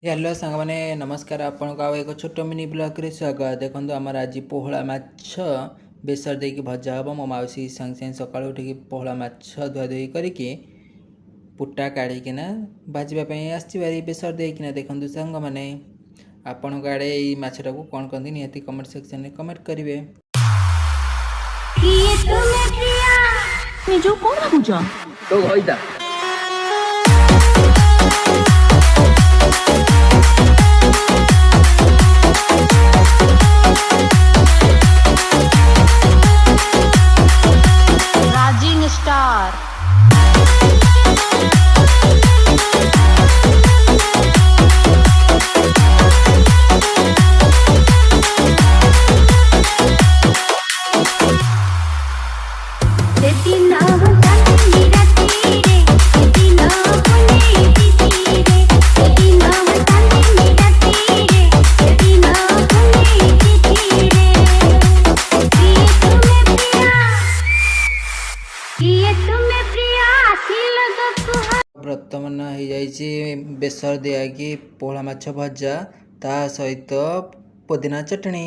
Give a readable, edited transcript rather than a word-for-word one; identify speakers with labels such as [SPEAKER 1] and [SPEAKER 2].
[SPEAKER 1] Hello सांग मैंने नमस्कार आपण को एक छोट मिनी ब्लॉग रे स्वागत। देखो आमर आज पोहला माछ बेसर दे भजा हम मो मौसी संग संग सका उठिक पोहला माछ धुआ धुई करके पुटा काढ़िकिना भाजवाई आसबारी बेसर देकिना देखो सांग मैंने आपण आड़े ये माछटा को कौन कहते निहाती कमेंट सेक्शन में कमेंट करेंगे।
[SPEAKER 2] राइजिंग स्टार
[SPEAKER 1] बर्तमान हो जाए बेसर दिया कि पोहला माछ भजा ता सहित पुदीना चटनी।